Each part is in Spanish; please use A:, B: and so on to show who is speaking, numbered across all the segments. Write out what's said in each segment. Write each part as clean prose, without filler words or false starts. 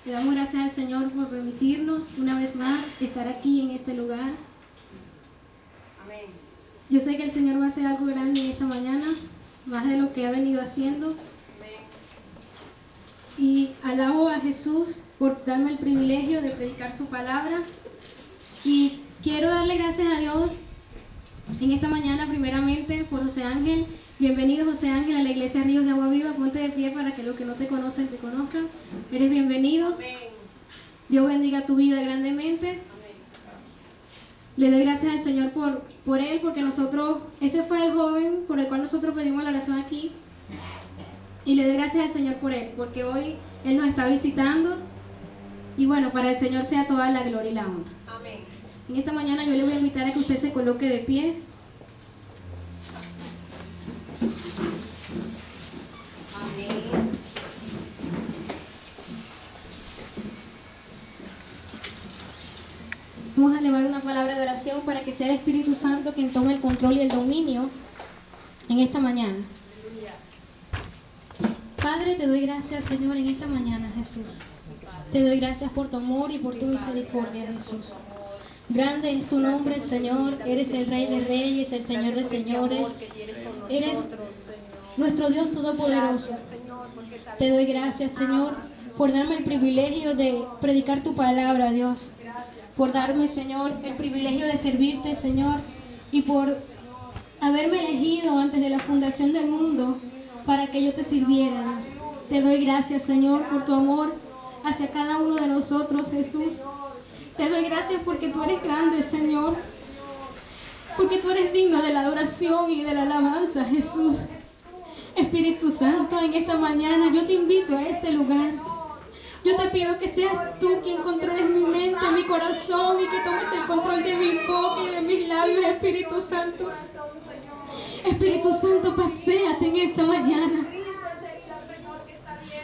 A: Le damos gracias al Señor por permitirnos una vez más estar aquí en este lugar.
B: Amén.
A: Yo sé que el Señor va a hacer algo grande en esta mañana, más de lo que ha venido haciendo.
B: Amén.
A: Y alabo a Jesús por darme el privilegio de predicar su palabra. Y quiero darle gracias a Dios en esta mañana primeramente por José Ángel. Bienvenido, José Ángel, a la iglesia Ríos de Agua Viva. Ponte de pie para que los que no te conocen te conozcan. Eres bienvenido.
B: Amén.
A: Dios bendiga tu vida grandemente.
B: Amén.
A: Le doy gracias al Señor por él, porque ese fue el joven por el cual nosotros pedimos la oración aquí. Y le doy gracias al Señor por él, porque hoy Él nos está visitando. Y bueno, para el Señor sea toda la gloria y la honra.
B: Amén.
A: En esta mañana yo le voy a invitar a que usted se coloque de pie.
B: Amén.
A: Vamos a elevar una palabra de oración para que sea el Espíritu Santo quien tome el control y el dominio en esta mañana. Padre, te doy gracias, Señor, en esta mañana, Jesús. Te doy gracias por tu amor y por tu misericordia, Jesús. Grande es tu nombre, Señor. Eres el Rey de Reyes, el Señor de Señores. Eres nuestro Dios Todopoderoso. Te doy gracias, Señor, por darme el privilegio de predicar tu palabra, Dios. Por darme, Señor, el privilegio de servirte, Señor. Y por haberme elegido antes de la fundación del mundo para que yo te sirviera, Dios. Te doy gracias, Señor, por tu amor hacia cada uno de nosotros, Jesús. Te doy gracias porque tú eres grande, Señor. Porque tú eres digno de la adoración y de la alabanza, Jesús. Espíritu Santo, en esta mañana yo te invito a este lugar. Yo te pido que seas tú quien controles mi mente, mi corazón y que tomes el control de mi boca y de mis labios, Espíritu Santo. Espíritu Santo, paséate en esta mañana.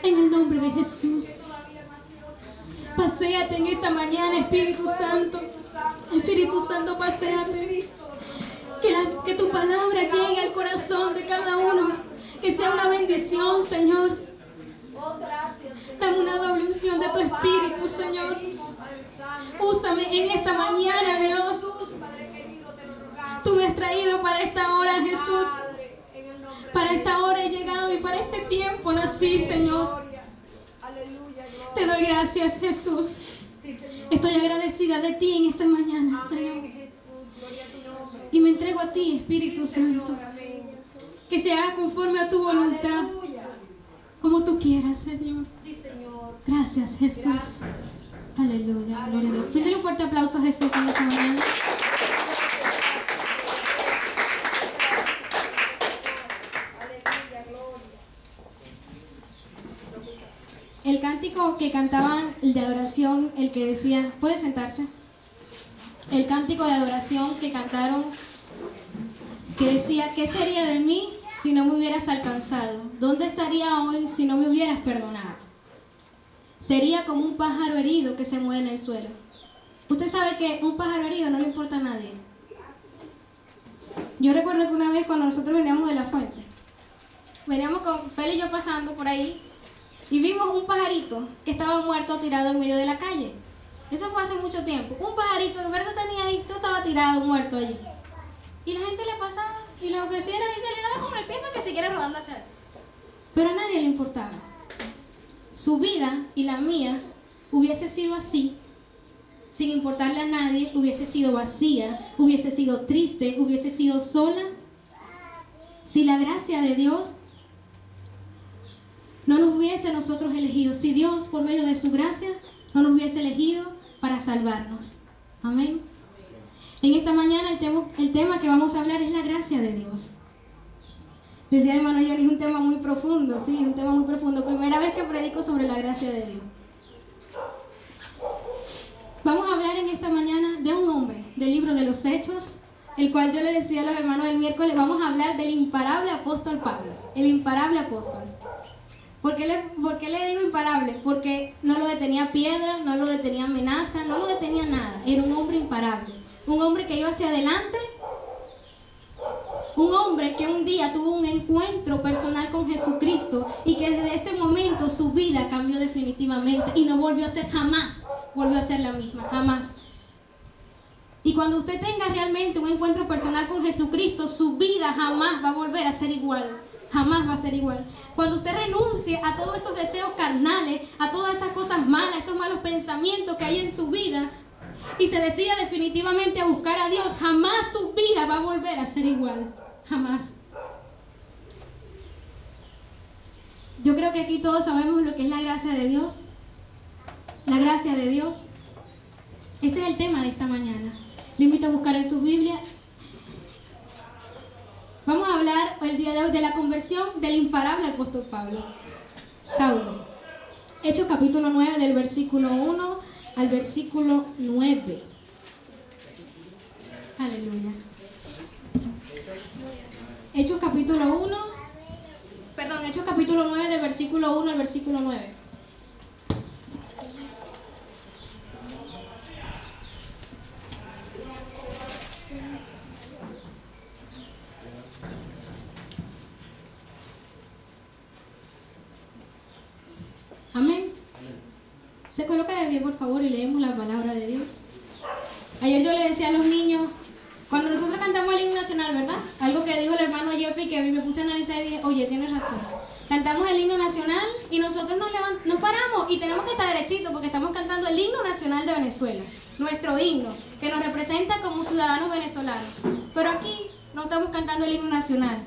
A: En el nombre de Jesús. Paséate en esta mañana, Espíritu Santo. Espíritu Santo, paséate. Que tu palabra llegue al corazón de cada uno. Que sea una bendición, Señor. Dame una doble unción de tu Espíritu, Señor. Úsame en esta mañana, Dios. Tú me has traído para esta hora, Jesús. Para esta hora he llegado y para este tiempo nací, Señor. Te doy gracias, Jesús. Estoy agradecida de ti en esta mañana, Señor. Y me entrego a ti, Espíritu Santo. Que se haga conforme a tu voluntad. Como tú quieras, Señor. Gracias, Jesús. Aleluya, gloria a Dios. Pídele un fuerte aplauso a Jesús en esta mañana. El cántico que cantaban de adoración, el que decía, ¿puede sentarse? El cántico de adoración que cantaron, que decía, ¿qué sería de mí si no me hubieras alcanzado? ¿Dónde estaría hoy si no me hubieras perdonado? Sería como un pájaro herido que se muere en el suelo. Usted sabe que un pájaro herido no le importa a nadie. Yo recuerdo que una vez cuando nosotros veníamos de la fuente, veníamos con Feli y yo pasando por ahí y vimos un pajarito que estaba muerto tirado en medio de la calle. Eso fue hace mucho tiempo. Un pajarito que verdad tenía ahí, estaba tirado muerto allí. Y la gente le pasaba y lo que hacía era que le daba con el pie para que siguiera rodando hacia él. Pero a nadie le importaba. Su vida y la mía hubiese sido así, sin importarle a nadie, hubiese sido vacía, hubiese sido triste, hubiese sido sola, si la gracia de Dios no nos hubiese nosotros elegido, si Dios por medio de su gracia no nos hubiese elegido para salvarnos. Amén. En esta mañana el tema que vamos a hablar es la gracia de Dios. Decía el hermano Johnny, es un tema muy profundo, sí, es un tema muy profundo. Primera vez que predico sobre la gracia de Dios. Vamos a hablar en esta mañana de un hombre del libro de los Hechos, el cual yo le decía a los hermanos el miércoles, vamos a hablar del imparable apóstol Pablo, el imparable apóstol. ¿Por qué le digo imparable? Porque no lo detenía piedra, no lo detenía amenaza, no lo detenía nada. Era un hombre imparable, un hombre que iba hacia adelante, un Un hombre que un día tuvo un encuentro personal con Jesucristo y que desde ese momento su vida cambió definitivamente y no volvió a ser la misma, jamás. Y cuando usted tenga realmente un encuentro personal con Jesucristo, su vida jamás va a volver a ser igual. Jamás va a ser igual. Cuando usted renuncie a todos esos deseos carnales, a todas esas cosas malas, esos malos pensamientos que hay en su vida, y se decida definitivamente a buscar a Dios, jamás su vida va a volver a ser igual. Jamás. Yo creo que aquí todos sabemos lo que es la gracia de Dios. La gracia de Dios. Ese es el tema de esta mañana. Le invito a buscar en su Biblia. Vamos a hablar el día de hoy de la conversión del imparable apóstol Pablo, Saulo. Hechos capítulo 9 del versículo 1 al versículo 9. Aleluya. Hechos capítulo 9 del versículo 1 al versículo 9. Amén. Se coloca de pie, por favor, y leemos la palabra de Dios. Ayer yo le decía a los niños, cuando nosotros cantamos el himno nacional, ¿verdad? Algo que dijo el hermano Jeffrey, que a mí me puse a analizar y dije, oye, tienes razón. Cantamos el himno nacional y nosotros nos paramos y tenemos que estar derechitos porque estamos cantando el himno nacional de Venezuela, nuestro himno, que nos representa como ciudadanos venezolanos. Pero aquí no estamos cantando el himno nacional.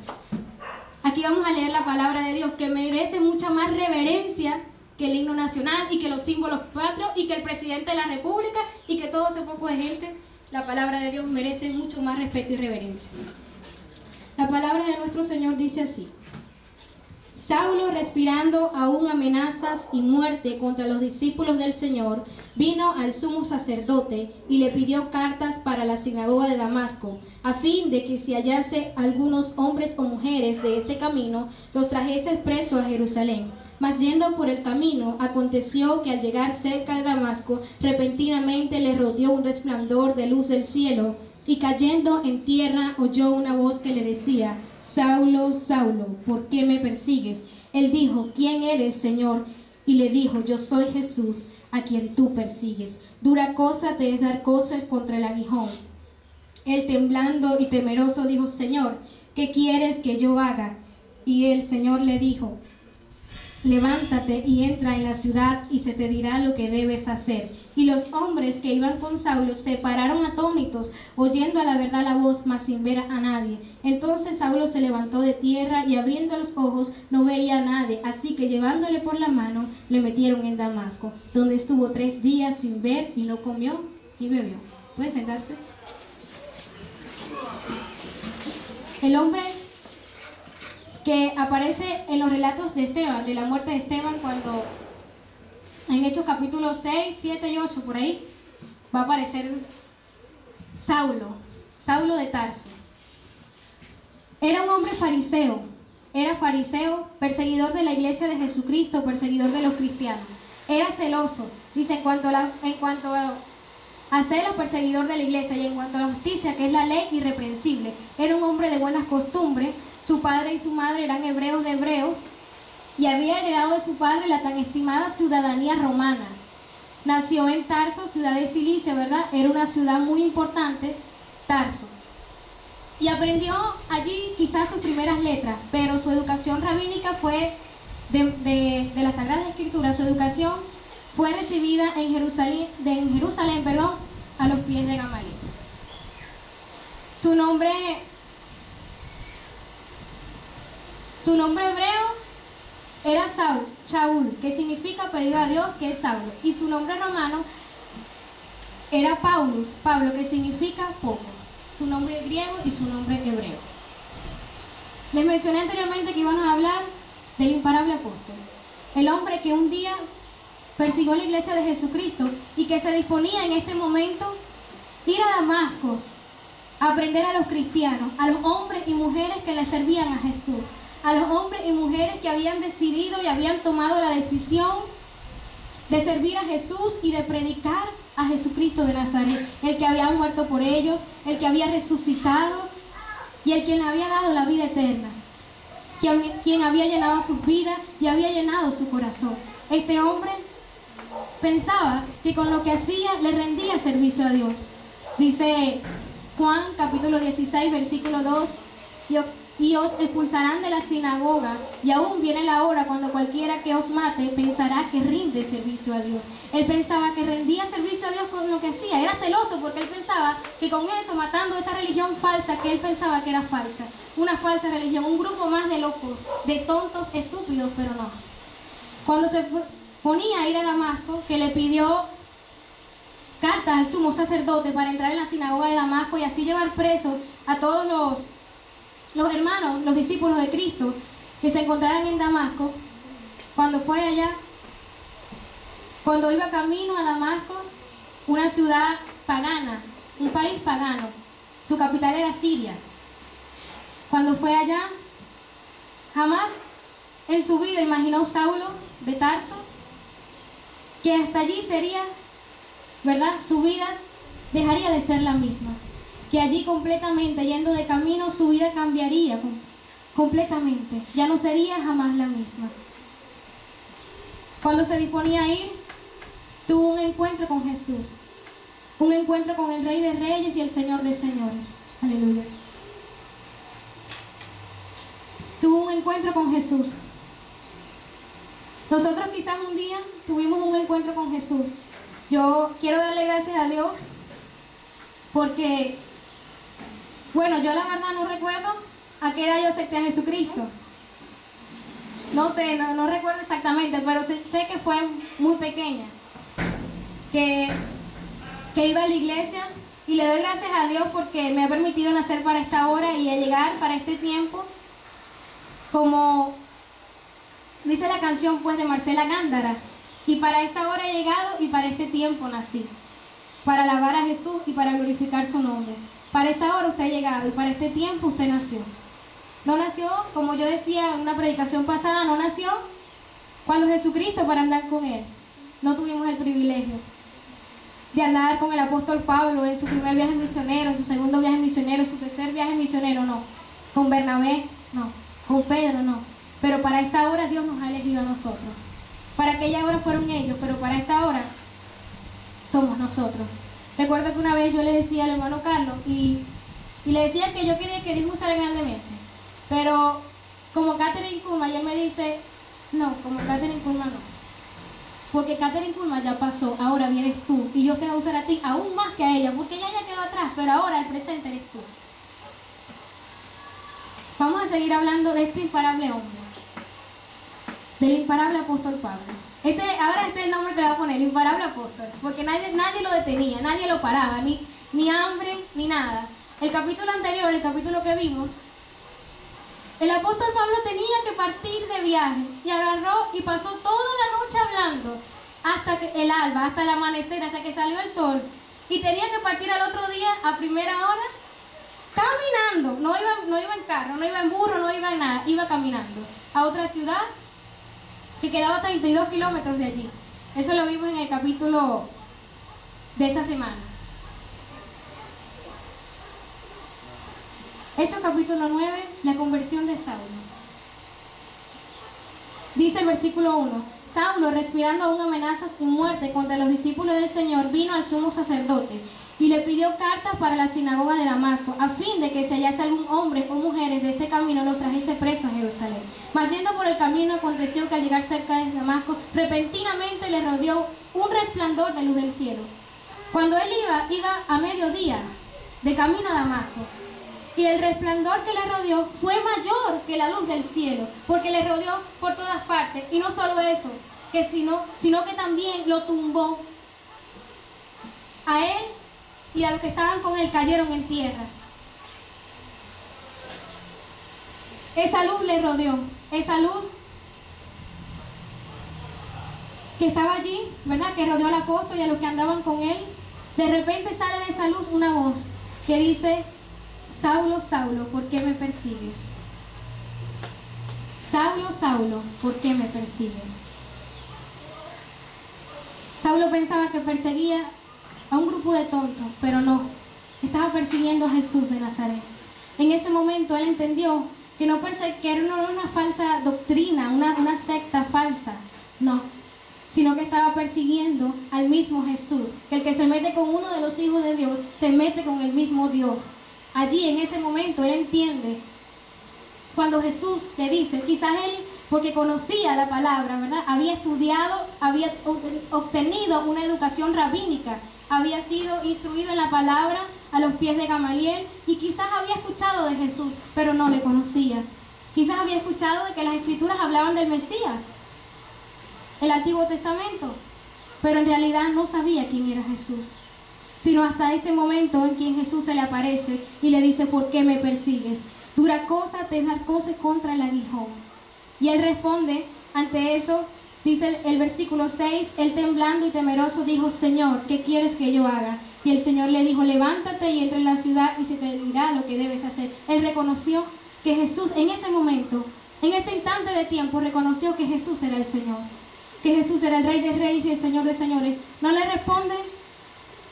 A: Aquí vamos a leer la palabra de Dios, que merece mucha más reverencia que el himno nacional y que los símbolos patrios y que el presidente de la república y que todo ese poco de gente. La palabra de Dios merece mucho más respeto y reverencia. La palabra de nuestro Señor dice así: Saulo, respirando aún amenazas y muerte contra los discípulos del Señor, vino al sumo sacerdote y le pidió cartas para la sinagoga de Damasco, a fin de que si hallase algunos hombres o mujeres de este camino, los trajese presos a Jerusalén. Mas yendo por el camino, aconteció que al llegar cerca de Damasco, repentinamente le rodeó un resplandor de luz del cielo, y cayendo en tierra oyó una voz que le decía: Saulo, Saulo, ¿por qué me persigues? Él dijo: ¿Quién eres, Señor? Y le dijo: Yo soy Jesús, a quien tú persigues. Dura cosa te es dar cosas contra el aguijón. Él, temblando y temeroso, dijo: Señor, ¿qué quieres que yo haga? Y el Señor le dijo: Levántate y entra en la ciudad y se te dirá lo que debes hacer. Y los hombres que iban con Saulo se pararon atónitos, oyendo a la verdad la voz, mas sin ver a nadie. Entonces Saulo se levantó de tierra y abriendo los ojos no veía a nadie, así que llevándole por la mano le metieron en Damasco, donde estuvo 3 días sin ver y no comió ni bebió. ¿Puede sentarse? El hombre que aparece en los relatos de Esteban, de la muerte de Esteban, cuando en Hechos capítulos 6, 7 y 8, por ahí, va a aparecer Saulo de Tarso. Era un hombre fariseo, perseguidor de la iglesia de Jesucristo, perseguidor de los cristianos. Era celoso, dice, en cuanto a celos, perseguidor de la iglesia, y en cuanto a la justicia, que es la ley, irreprensible. Era un hombre de buenas costumbres. Su padre y su madre eran hebreos de hebreos y había heredado de su padre la tan estimada ciudadanía romana. Nació en Tarso, ciudad de Cilicia, ¿verdad? Era una ciudad muy importante, Tarso. Y aprendió allí quizás sus primeras letras, pero su educación rabínica fue de la Sagrada Escritura. Su educación fue recibida en Jerusalén, a los pies de Gamaliel. Su nombre hebreo era Shaul, que significa pedido a Dios, que es Saulo. Y su nombre romano era Pablo, que significa poco. Su nombre griego y su nombre hebreo. Les mencioné anteriormente que íbamos a hablar del imparable apóstol. El hombre que un día persiguió la iglesia de Jesucristo y que se disponía en este momento ir a Damasco a aprender a los cristianos, a los hombres y mujeres que le servían a Jesús, a los hombres y mujeres que habían decidido y habían tomado la decisión de servir a Jesús y de predicar a Jesucristo de Nazaret, el que había muerto por ellos, el que había resucitado y el quien le había dado la vida eterna, quien había llenado su vida y había llenado su corazón. Este hombre pensaba que con lo que hacía le rendía servicio a Dios. Dice Juan capítulo 16, versículo 2, y os expulsarán de la sinagoga, y aún viene la hora cuando cualquiera que os mate pensará que rinde servicio a Dios. Él pensaba que rendía servicio a Dios con lo que hacía. Era celoso porque él pensaba que con eso, matando esa religión falsa que él pensaba que era falsa, una falsa religión, un grupo más de locos, de tontos, estúpidos, pero no. Cuando se ponía a ir a Damasco, que le pidió cartas al sumo sacerdote para entrar en la sinagoga de Damasco y así llevar presos a todos los hermanos, los discípulos de Cristo que se encontraran en Damasco. Cuando fue allá, cuando iba camino a Damasco, una ciudad pagana, un país pagano, su capital era Siria. Cuando fue allá, jamás en su vida imaginó Saulo de Tarso que hasta allí sería, ¿verdad?, su vida dejaría de ser la misma, que allí completamente, yendo de camino, su vida cambiaría completamente, ya no sería jamás la misma. Cuando se disponía a ir, tuvo un encuentro con Jesús, un encuentro con el Rey de Reyes y el Señor de Señores. Aleluya. Tuvo un encuentro con Jesús. Nosotros quizás un día tuvimos un encuentro con Jesús. Yo quiero darle gracias a Dios porque, bueno, yo la verdad no recuerdo a qué edad yo acepté a Jesucristo. No sé, no recuerdo exactamente, pero sé que fue muy pequeña, que iba a la iglesia, y le doy gracias a Dios porque me ha permitido nacer para esta hora y a llegar para este tiempo, como dice la canción pues de Marcela Gándara, y para esta hora he llegado y para este tiempo nací, para alabar a Jesús y para glorificar su nombre. Para esta hora usted ha llegado y para este tiempo usted nació. No nació, como yo decía en una predicación pasada, no nació cuando Jesucristo para andar con Él. No tuvimos el privilegio de andar con el apóstol Pablo en su primer viaje misionero, en su segundo viaje misionero, en su tercer viaje misionero, no. Con Bernabé, no. Con Pedro, no. Pero para esta hora Dios nos ha elegido a nosotros. Para aquella hora fueron ellos, pero para esta hora somos nosotros. Recuerdo que una vez yo le decía al hermano Carlos y le decía que yo quería que Dios me usara grandemente, pero como Catherine Kuhlman, ella me dice, no, como Catherine Kuhlman no, porque Catherine Kuhlman ya pasó, ahora vienes tú y Dios te va a usar a ti aún más que a ella, porque ella ya quedó atrás, pero ahora el presente eres tú. Vamos a seguir hablando de este imparable hombre, del imparable apóstol Pablo. Ahora este es el nombre que le voy a poner, el imparable apóstol, porque nadie lo detenía, nadie lo paraba, ni hambre, ni nada. El capítulo anterior, el capítulo que vimos, el apóstol Pablo tenía que partir de viaje y agarró y pasó toda la noche hablando hasta que el alba, hasta el amanecer, hasta que salió el sol, y tenía que partir al otro día a primera hora caminando. No iba en carro, no iba en burro, no iba en nada, iba caminando a otra ciudad que quedaba a 32 kilómetros de allí. Eso lo vimos en el capítulo de esta semana. Hechos capítulo 9, la conversión de Saulo. Dice el versículo 1, Saulo, respirando aún amenazas y muerte contra los discípulos del Señor, vino al sumo sacerdote y le pidió cartas para la sinagoga de Damasco, a fin de que si hallase algún hombre o mujeres de este camino los trajese presos a Jerusalén. Mas yendo por el camino aconteció que al llegar cerca de Damasco, repentinamente le rodeó un resplandor de luz del cielo. Cuando él iba a mediodía de camino a Damasco, y el resplandor que le rodeó fue mayor que la luz del cielo, porque le rodeó por todas partes. Y no solo eso, sino que también lo tumbó. A él y a los que estaban con él cayeron en tierra. Esa luz le rodeó, esa luz que estaba allí, ¿verdad?, que rodeó al apóstol y a los que andaban con él. De repente sale de esa luz una voz que dice: Saulo, Saulo, ¿por qué me persigues? Saulo, Saulo, ¿por qué me persigues? Saulo pensaba que perseguía a un grupo de tontos, pero no, estaba persiguiendo a Jesús de Nazaret. en ese momento él entendió que no era una falsa doctrina, una secta falsa, no, sino que estaba persiguiendo al mismo Jesús. Que el que se mete con uno de los hijos de Dios, se mete con el mismo Dios. Allí, en ese momento, él entiende, cuando Jesús le dice, quizás él, porque conocía la palabra, ¿verdad? Había estudiado, había obtenido una educación rabínica, había sido instruido en la palabra a los pies de Gamaliel, y quizás había escuchado de Jesús, pero no le conocía. Quizás había escuchado de que las escrituras hablaban del Mesías, el Antiguo Testamento, pero en realidad no sabía quién era Jesús, sino hasta este momento en que Jesús se le aparece y le dice, ¿por qué me persigues? Dura cosa te dar cosas contra el aguijón. Y él responde ante eso, dice el versículo 6, él temblando y temeroso dijo, Señor, ¿qué quieres que yo haga? Y el Señor le dijo, levántate y entra en la ciudad y se te dirá lo que debes hacer. Él reconoció que Jesús en ese momento, en ese instante de tiempo, reconoció que Jesús era el Señor, que Jesús era el Rey de Reyes y el Señor de Señores. No le responde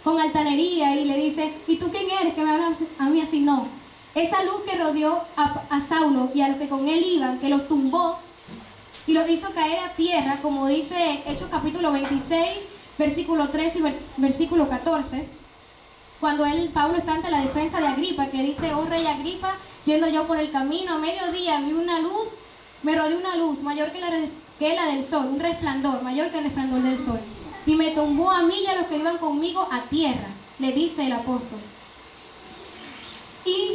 A: con altanería y le dice, ¿y tú quién eres que me hablas a mí así? No. Esa luz que rodeó a Saulo y a los que con él iban, que los tumbó y los hizo caer a tierra, como dice Hechos capítulo 26, versículo 13 y versículo 14, cuando Pablo está ante la defensa de Agripa, que dice, oh rey Agripa, yendo yo por el camino, a mediodía vi una luz, me rodeó una luz mayor que la del sol, un resplandor, mayor que el resplandor del sol, y me tumbó a mí y a los que iban conmigo a tierra, le dice el apóstol. Y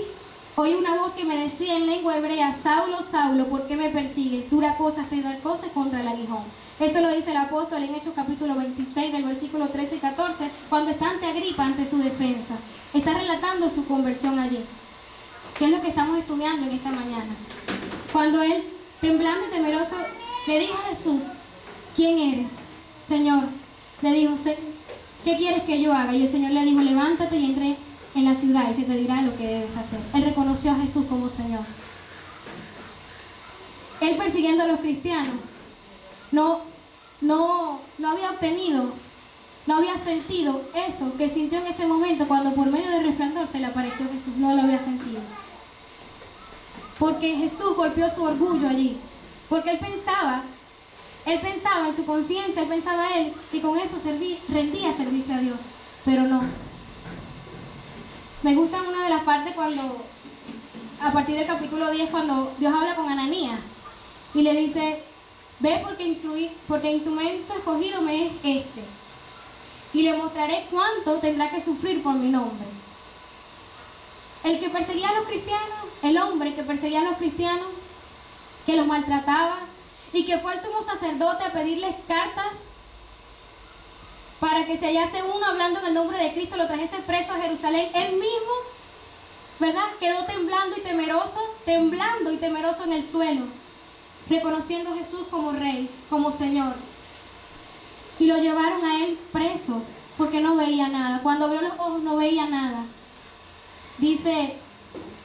A: oí una voz que me decía en lengua hebrea, Saulo, Saulo, ¿por qué me persigues? Dura cosas te dar cosas contra el aguijón. Eso lo dice el apóstol en Hechos capítulo 26 del versículo 13 y 14, cuando está ante Agripa, ante su defensa. Está relatando su conversión allí, que es lo que estamos estudiando en esta mañana. Cuando él, temblando y temeroso, le dijo a Jesús, ¿quién eres? Señor, le dijo, ¿qué quieres que yo haga? Y el Señor le dijo, levántate y entre en la ciudad y se te dirá lo que debes hacer. Él reconoció a Jesús como Señor. Él persiguiendo a los cristianos no había obtenido, no había sentido eso que sintió en ese momento cuando por medio del resplandor se le apareció Jesús. No lo había sentido, porque Jesús golpeó su orgullo allí, porque él pensaba en su conciencia, él pensaba que con eso rendía servicio a Dios, pero no. Me gusta una de las partes cuando, a partir del capítulo 10, cuando Dios habla con Ananías y le dice, ve porque el instrumento escogido me es este, y le mostraré cuánto tendrá que sufrir por mi nombre. El que perseguía a los cristianos, el hombre que perseguía a los cristianos, que los maltrataba y que fue el sumo sacerdote a pedirles cartas para que se hallase uno hablando en el nombre de Cristo, lo trajese preso a Jerusalén, él mismo, ¿verdad?, quedó temblando y temeroso en el suelo, reconociendo a Jesús como Rey, como Señor. Y lo llevaron a él preso, porque no veía nada. Cuando abrió los ojos no veía nada. Dice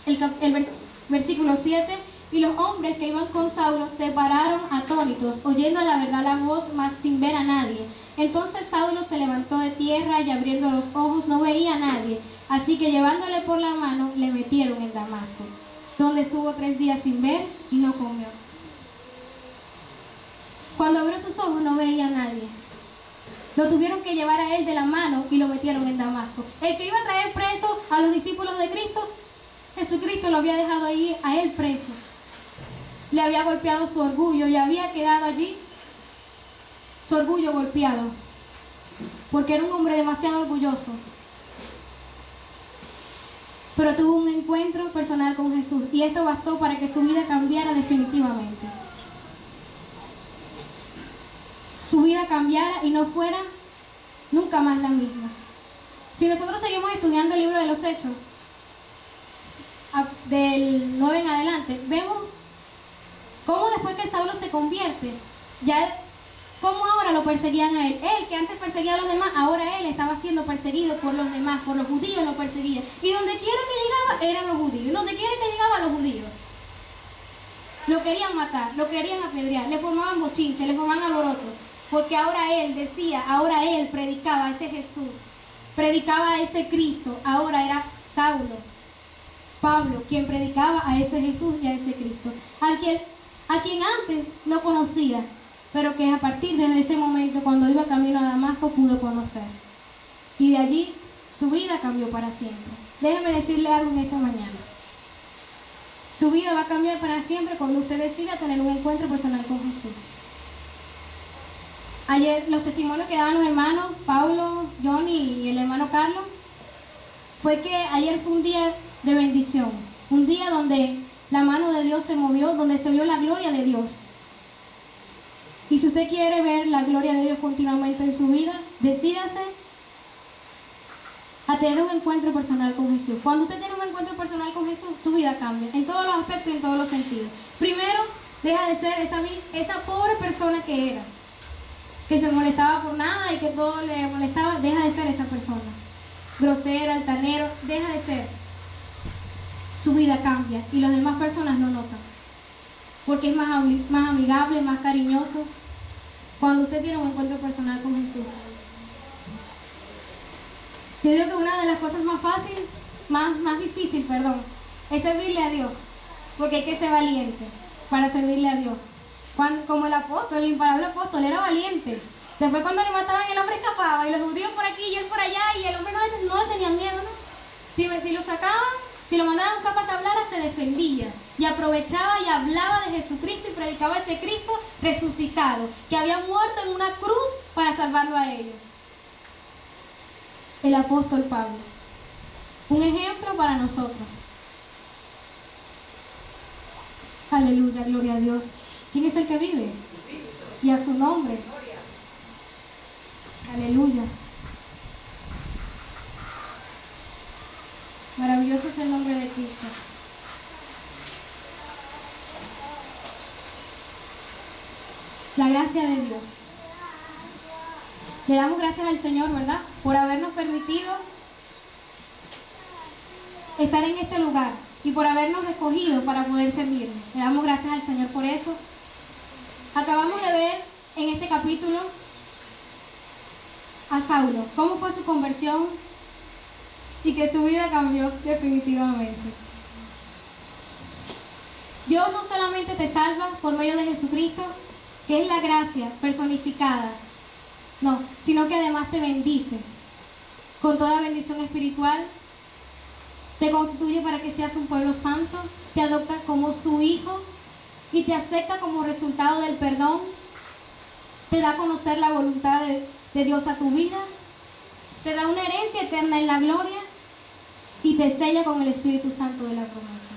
A: el versículo 7, y los hombres que iban con Saulo se pararon atónitos, oyendo a la verdad la voz, mas sin ver a nadie. Entonces Saulo se levantó de tierra y abriendo los ojos no veía a nadie. Así que llevándole por la mano le metieron en Damasco, donde estuvo 3 días sin ver y no comió. Cuando abrió sus ojos no veía a nadie. Lo tuvieron que llevar a él de la mano y lo metieron en Damasco. El que iba a traer preso a los discípulos de Cristo, Jesucristo lo había dejado ahí a él preso. Le había golpeado su orgullo y había quedado allí su orgullo golpeado, porque era un hombre demasiado orgulloso. Pero tuvo un encuentro personal con Jesús y esto bastó para que su vida cambiara definitivamente. Su vida cambiara y no fuera nunca más la misma. Si nosotros seguimos estudiando el libro de los Hechos, del 9 en adelante, vemos cómo después que Saulo se convierte, ya cómo ahora lo perseguían a él. Él que antes perseguía a los demás, ahora él estaba siendo perseguido por los demás, por los judíos lo perseguían. Y donde quiera que llegaba eran los judíos. Y donde quiera que llegaba los judíos lo querían matar, lo querían apedrear, le formaban bochinche, le formaban alboroto. Porque ahora él decía, ahora él predicaba a ese Jesús, predicaba a ese Cristo, ahora era Saulo. Pablo, quien predicaba a ese Jesús y a ese Cristo, a quien antes no conocía, pero que a partir de ese momento, cuando iba camino a Damasco, pudo conocer. Y de allí su vida cambió para siempre. Déjeme decirle algo en esta mañana. Su vida va a cambiar para siempre cuando usted decida tener un encuentro personal con Jesús. Ayer los testimonios que daban los hermanos Paulo, Johnny y el hermano Carlos, fue que ayer fue un día de bendición, un día donde la mano de Dios se movió, donde se vio la gloria de Dios. Y si usted quiere ver la gloria de Dios continuamente en su vida, decídase a tener un encuentro personal con Jesús. Cuando usted tiene un encuentro personal con Jesús, su vida cambia, en todos los aspectos y en todos los sentidos. Primero, deja de ser esa pobre persona que era, que se molestaba por nada y que todo le molestaba. Deja de ser esa persona. Grosera, altanero, deja de ser. Su vida cambia y las demás personas lo notan. Porque es más amigable, más cariñoso. Cuando usted tiene un encuentro personal con Jesús. Yo digo que una de las cosas más difícil, es servirle a Dios. Porque hay que ser valiente para servirle a Dios. Como el apóstol, el imparable apóstol, era valiente. Después cuando le mataban, el hombre escapaba, y los judíos por aquí y él por allá, y el hombre no le tenía miedo, ¿no? Si lo sacaban, si lo mandaban a un capa que hablara, se defendía. Y aprovechaba y hablaba de Jesucristo y predicaba ese Cristo resucitado, que había muerto en una cruz para salvarlo a ellos. El apóstol Pablo. Un ejemplo para nosotros. Aleluya, gloria a Dios. ¿Quién es el que vive? Y a su nombre. Aleluya. Maravilloso es el nombre de Cristo. La gracia de Dios. Le damos gracias al Señor, ¿verdad? Por habernos permitido estar en este lugar y por habernos escogido para poder servirle. Le damos gracias al Señor por eso. Acabamos de ver en este capítulo a Saulo, cómo fue su conversión y que su vida cambió definitivamente. Dios no solamente te salva por medio de Jesucristo, que es la gracia personificada, no, sino que además te bendice con toda bendición espiritual, te constituye para que seas un pueblo santo, te adopta como su hijo y te acepta como resultado del perdón, te da a conocer la voluntad de Dios a tu vida, te da una herencia eterna en la gloria y te sella con el Espíritu Santo de la promesa.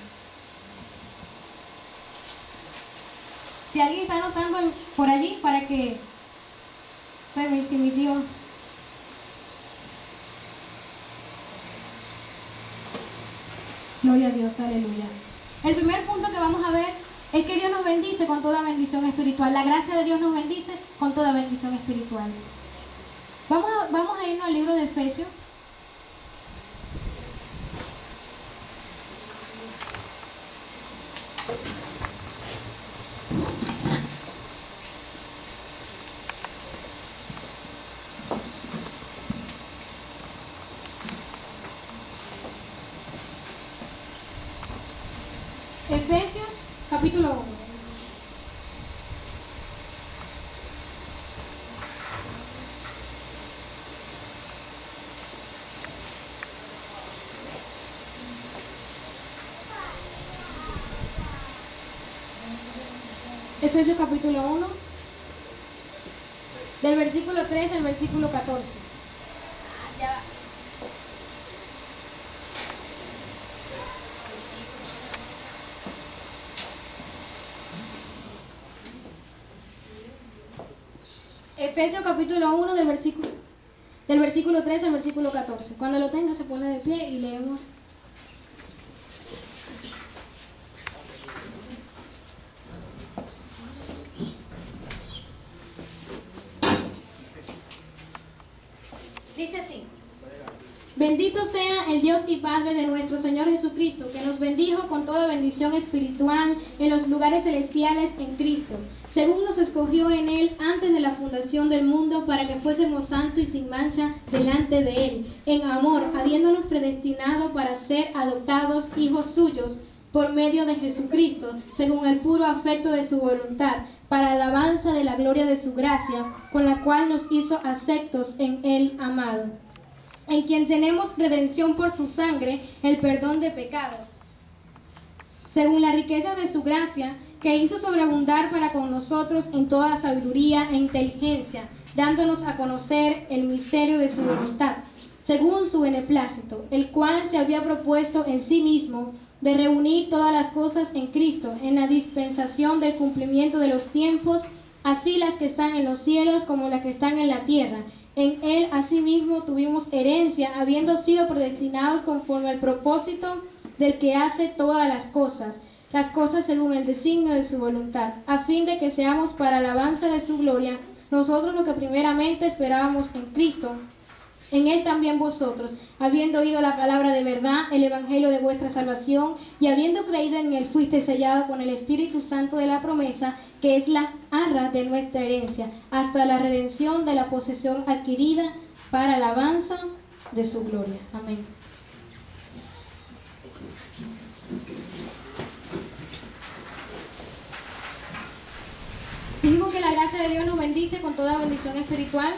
A: Si alguien está anotando por allí para que si mi tío gloria a Dios, aleluya. El primer punto que vamos a ver es que Dios nos bendice con toda bendición espiritual. La gracia de Dios nos bendice con toda bendición espiritual. Vamos a irnos al libro de Efesios. Efesios, capítulo 1. Efesios capítulo 1, del versículo 3 al versículo 14. Efesios capítulo 1 del versículo 3 al versículo 14. Cuando lo tenga se pone de pie y leemos. Dice así: Bendito sea el Dios y Padre de nuestro Señor Jesucristo, que nos bendijo con toda bendición espiritual en los lugares celestiales en Cristo, según nos escogió en Él antes de la fundación del mundo, para que fuésemos santos y sin mancha delante de Él, en amor, habiéndonos predestinado para ser adoptados hijos suyos, por medio de Jesucristo, según el puro afecto de su voluntad, para alabanza de la gloria de su gracia, con la cual nos hizo aceptos en Él amado, en quien tenemos redención por su sangre, el perdón de pecados, según la riqueza de su gracia, que hizo sobreabundar para con nosotros en toda sabiduría e inteligencia, dándonos a conocer el misterio de su voluntad, según su beneplácito, el cual se había propuesto en sí mismo de reunir todas las cosas en Cristo, en la dispensación del cumplimiento de los tiempos, así las que están en los cielos como las que están en la tierra. En Él asimismo tuvimos herencia, habiendo sido predestinados conforme al propósito del que hace todas las cosas según el designio de su voluntad, a fin de que seamos para alabanza de su gloria, nosotros lo que primeramente esperábamos en Cristo. En Él también vosotros, habiendo oído la palabra de verdad, el evangelio de vuestra salvación, y habiendo creído en Él, fuiste sellado con el Espíritu Santo de la promesa, que es la arra de nuestra herencia, hasta la redención de la posesión adquirida para alabanza de su gloria. Amén. Dijimos que la gracia de Dios nos bendice con toda bendición espiritual.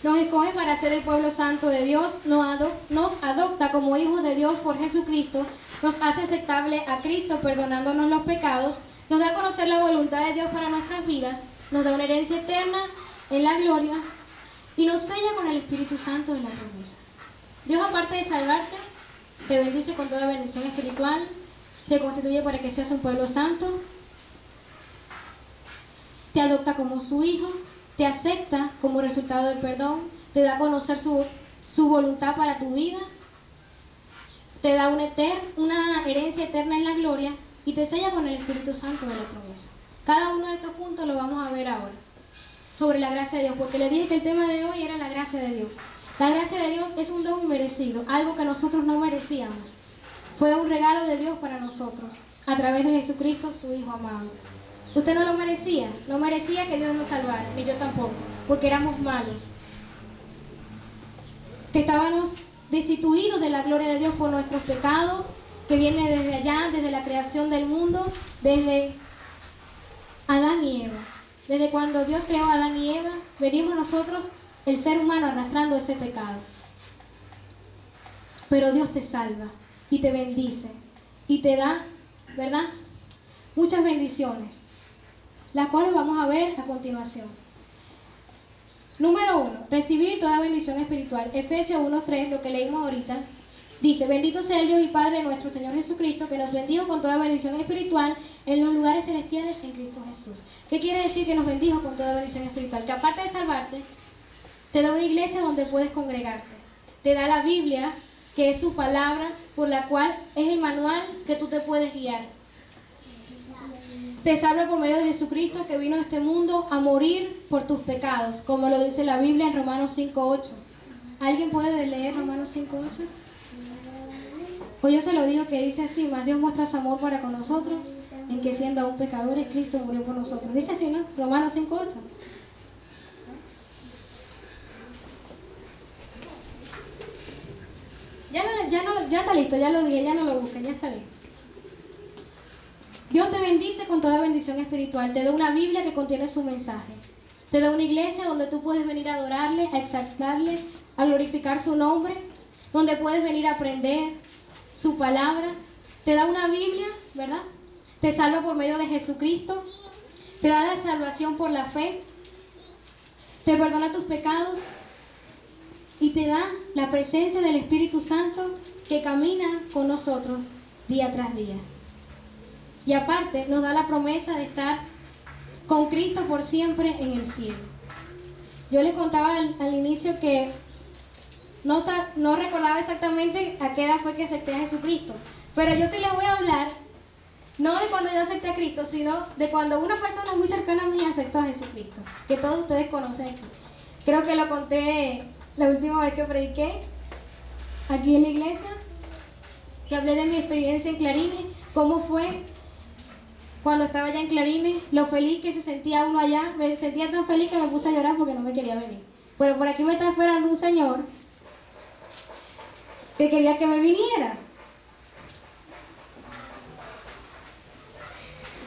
A: Nos escoge para ser el pueblo santo de Dios, nos adopta como hijos de Dios por Jesucristo, nos hace aceptable a Cristo perdonándonos los pecados, nos da a conocer la voluntad de Dios para nuestras vidas, nos da una herencia eterna en la gloria y nos sella con el Espíritu Santo de la promesa. Dios, aparte de salvarte, te bendice con toda bendición espiritual, te constituye para que seas un pueblo santo, te adopta como su hijo, te acepta como resultado del perdón, te da a conocer su voluntad para tu vida, te da una herencia eterna en la gloria y te sella con el Espíritu Santo de la promesa. Cada uno de estos puntos lo vamos a ver ahora, sobre la gracia de Dios, porque les dije que el tema de hoy era la gracia de Dios. La gracia de Dios es un don inmerecido, algo que nosotros no merecíamos. Fue un regalo de Dios para nosotros, a través de Jesucristo, su Hijo amado. Usted no lo merecía, no merecía que Dios nos salvara, ni yo tampoco, porque éramos malos. Que estábamos destituidos de la gloria de Dios por nuestros pecados, que viene desde allá, desde la creación del mundo, desde Adán y Eva. Desde cuando Dios creó a Adán y Eva, venimos nosotros, el ser humano, arrastrando ese pecado. Pero Dios te salva y te bendice y te da, ¿verdad?, muchas bendiciones, las cuales vamos a ver a continuación. Número 1, recibir toda bendición espiritual. Efesios 1:3, lo que leímos ahorita, dice: bendito sea el Dios y Padre de nuestro Señor Jesucristo, que nos bendijo con toda bendición espiritual en los lugares celestiales en Cristo Jesús. ¿Qué quiere decir que nos bendijo con toda bendición espiritual? Que aparte de salvarte, te da una iglesia donde puedes congregarte. Te da la Biblia, que es su palabra, por la cual es el manual que tú te puedes guiar. Te salva por medio de Jesucristo, que vino a este mundo a morir por tus pecados, como lo dice la Biblia en Romanos 5:8. ¿Alguien puede leer Romanos 5:8? Pues yo se lo digo, que dice así: mas Dios muestra su amor para con nosotros, en que siendo aún pecadores, Cristo murió por nosotros. Dice así, ¿no? Romanos 5:8. Ya está listo, ya lo dije, ya no lo busquen, ya está bien. Dios te bendice con toda bendición espiritual, te da una Biblia que contiene su mensaje, te da una iglesia donde tú puedes venir a adorarle, a exaltarle, a glorificar su nombre, donde puedes venir a aprender su palabra, te da una Biblia, ¿verdad? Te salva por medio de Jesucristo, te da la salvación por la fe, te perdona tus pecados y te da la presencia del Espíritu Santo que camina con nosotros día tras día. Y aparte nos da la promesa de estar con Cristo por siempre en el cielo. Yo les contaba al inicio que no recordaba exactamente a qué edad fue que acepté a Jesucristo, pero yo sí les voy a hablar, no de cuando yo acepté a Cristo, sino de cuando una persona muy cercana a mí aceptó a Jesucristo, que todos ustedes conocen aquí. Creo que lo conté la última vez que prediqué, aquí en la iglesia, que hablé de mi experiencia en Clarines, cómo fue cuando estaba allá en Clarines, lo feliz que se sentía uno allá. Me sentía tan feliz que me puse a llorar porque no me quería venir. Pero por aquí me está esperando un señor que quería que me viniera.